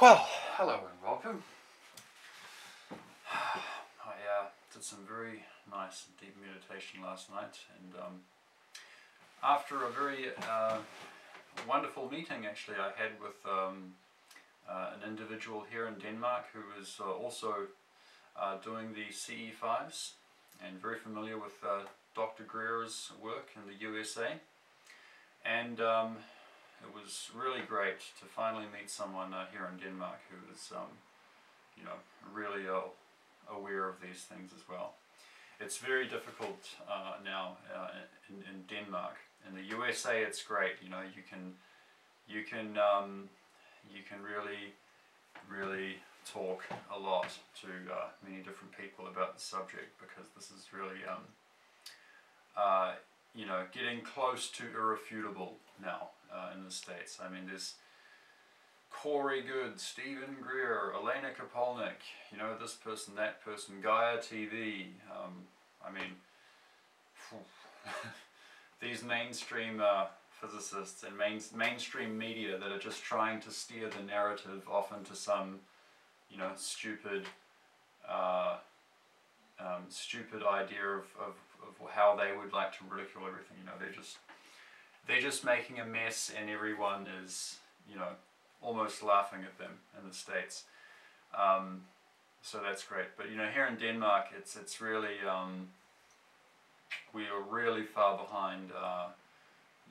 Well, hello and welcome. I did some very nice and deep meditation last night, and after a very wonderful meeting actually I had with an individual here in Denmark who is also doing the CE5s and very familiar with Dr. Greer's work in the USA, and it was really great to finally meet someone here in Denmark who is, really aware of these things as well. It's very difficult now in Denmark. In the USA, it's great. You know, you can really talk a lot to many different people about the subject, because this is really getting close to irrefutable now in the States. I mean, there's Corey Good, Stephen Greer, Elena Kapolnik, this person, that person, Gaia TV. I mean, these mainstream physicists and mainstream media that are just trying to steer the narrative off into some, stupid idea of how they would like to ridicule everything. They're just making a mess, and everyone is, almost laughing at them in the States. So that's great. But here in Denmark, it's really we are really far behind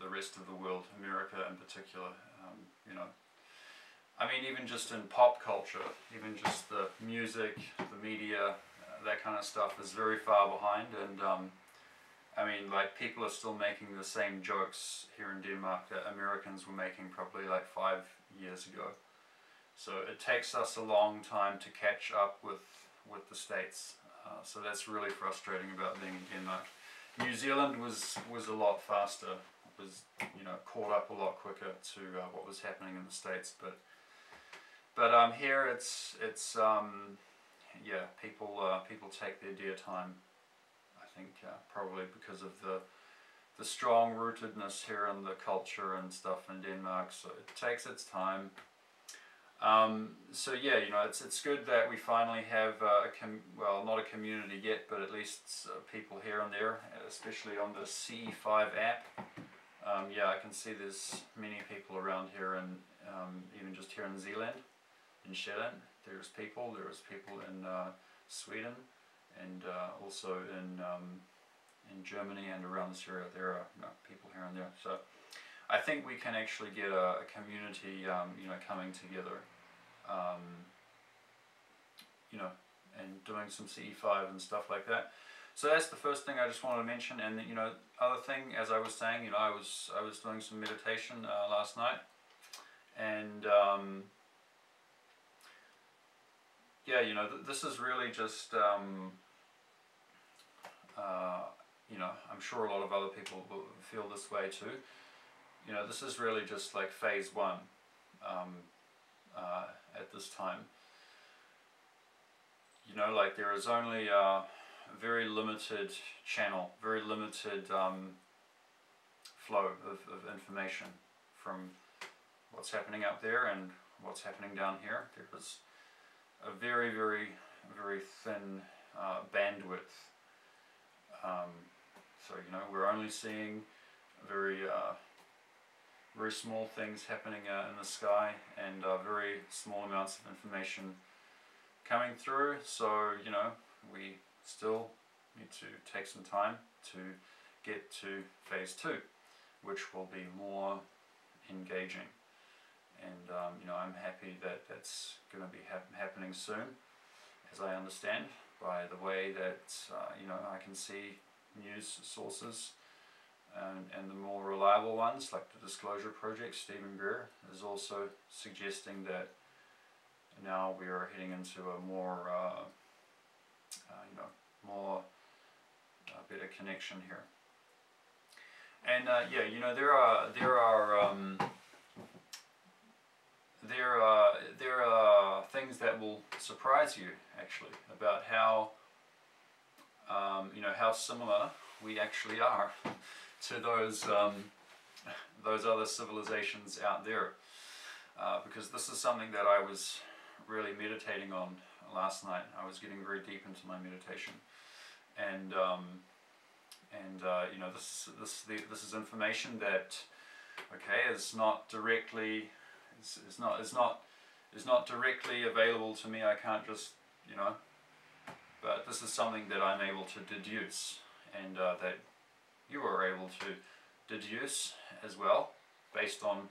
the rest of the world, America in particular. I mean, even just in pop culture, even just the music, the media, that kind of stuff is very far behind. And I mean, like, people are still making the same jokes here in Denmark that Americans were making probably like 5 years ago. So it takes us a long time to catch up with the States. So that's really frustrating about being in Denmark. New Zealand was a lot faster, was caught up a lot quicker to what was happening in the States. But here it's people take their dear time. I think probably because of the strong rootedness here in the culture and stuff in Denmark, so it takes its time. So yeah, it's good that we finally have well, not a community yet, but at least people here and there, especially on the CE5 app. Yeah, I can see there's many people around here, and even just here in Zealand, in Shetland, there's people in Sweden, and also in Germany and around this area. There are people here and there. So I think we can actually get a community, coming together, and doing some CE5 and stuff like that. So that's the first thing I just wanted to mention. And other thing, as I was saying, I was doing some meditation last night, and yeah, this is really just I'm sure a lot of other people will feel this way too. This is really just like phase 1 at this time. Like, there is only a very limited channel, very limited flow of information from what's happening up there and what's happening down here. There is a very, very, very thin bandwidth. So we're only seeing very very small things happening in the sky, and very small amounts of information coming through. So we still need to take some time to get to phase 2, which will be more engaging. And I'm happy that that's going to be happening soon, as I understand, by the way that I can see news sources, and the more reliable ones, like the Disclosure Project. Stephen Greer is also suggesting that now we are heading into a more better connection here. And yeah, there are things that will surprise you actually about how how similar we actually are to those other civilizations out there. because this is something that I was really meditating on last night. I was getting very deep into my meditation, and you know, this is information that, okay, is not directly is not directly available to me. I can't just, you know, but this is something that I'm able to deduce, and that you are able to deduce as well, based on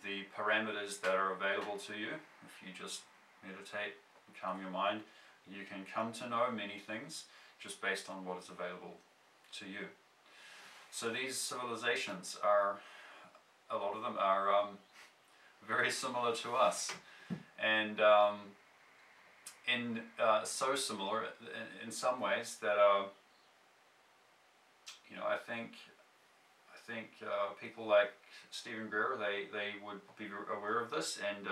the parameters that are available to you. If you just meditate and calm your mind, you can come to know many things just based on what is available to you. So these civilizations are, a lot of them are very similar to us, and so similar in some ways that you know, I think people like Stephen Greer, they would be aware of this, and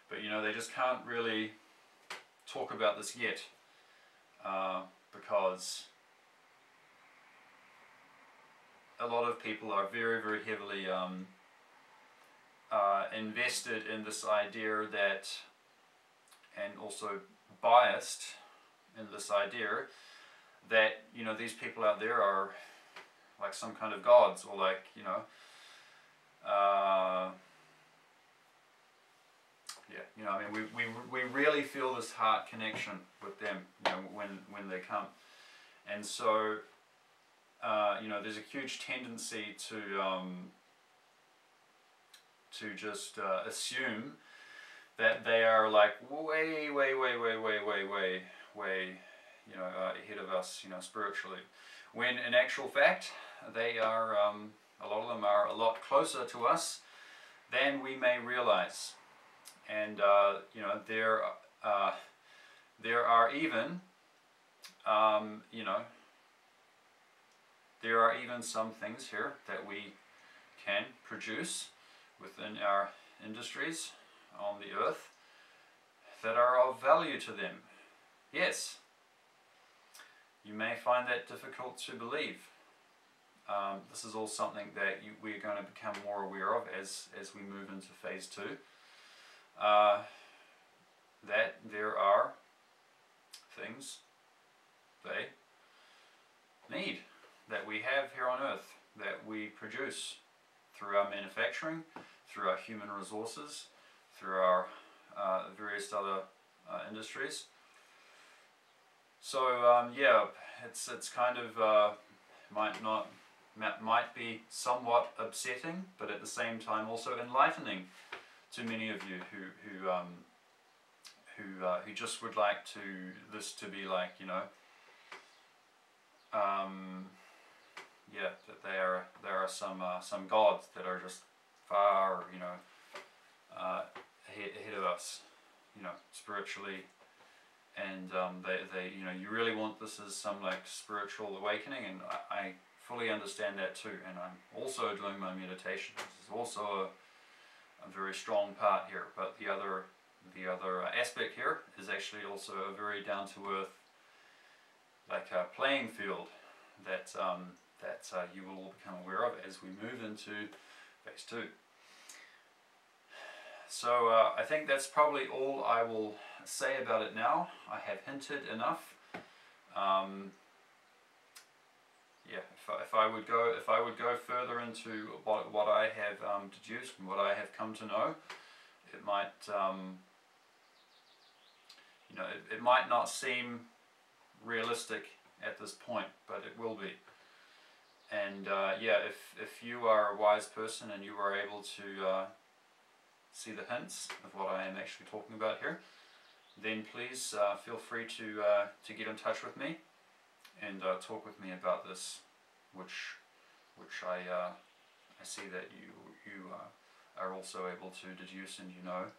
but you know, they just can't really talk about this yet, because a lot of people are very, very heavily invested in this idea that, and also biased in this idea that, you know, these people out there are like some kind of gods, or like, you know, yeah, you know, I mean, we really feel this heart connection with them, you know, when they come, and so you know, there's a huge tendency to just assume that they are like way, you know, ahead of us, you know, spiritually, when in actual fact they are, a lot of them are a lot closer to us than we may realize. And you know, there are even, you know, there are even some things here that we can produce within our industries on the earth that are of value to them. Yes, you may find that difficult to believe. This is all something that we're going to become more aware of as we move into phase 2. That there are things they need, that we have here on earth, that we produce through our manufacturing, through our human resources, through our various other industries. So yeah, it's kind of might be somewhat upsetting, but at the same time also enlightening to many of you who just would like this to be like, you know, yeah, that there are some gods that are just far, you know, ahead of us, you know, spiritually, and they you know, you really want this as some like spiritual awakening, and I fully understand that too, and I'm also doing my meditation. This is also a very strong part here, but the other aspect here is actually also a very down to earth, like a playing field that you will all become aware of as we move into phase 2. So I think that's probably all I will say about it now. I have hinted enough. Yeah, if I would go further into what I have deduced and what I have come to know, it might you know, it might not seem realistic at this point, but it will be. And yeah, if you are a wise person and you are able to see the hints of what I am actually talking about here, then please feel free to get in touch with me and talk with me about this, which I see that you are also able to deduce, and you know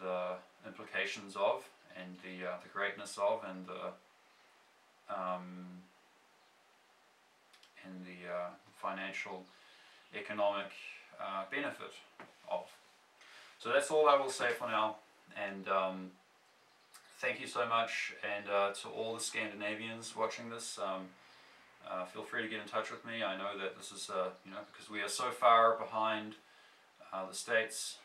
the implications of, and the greatness of, and the financial, economic benefit of. So that's all I will say for now, and thank you so much, and to all the Scandinavians watching this, feel free to get in touch with me. I know that this is, you know, because we are so far behind the States,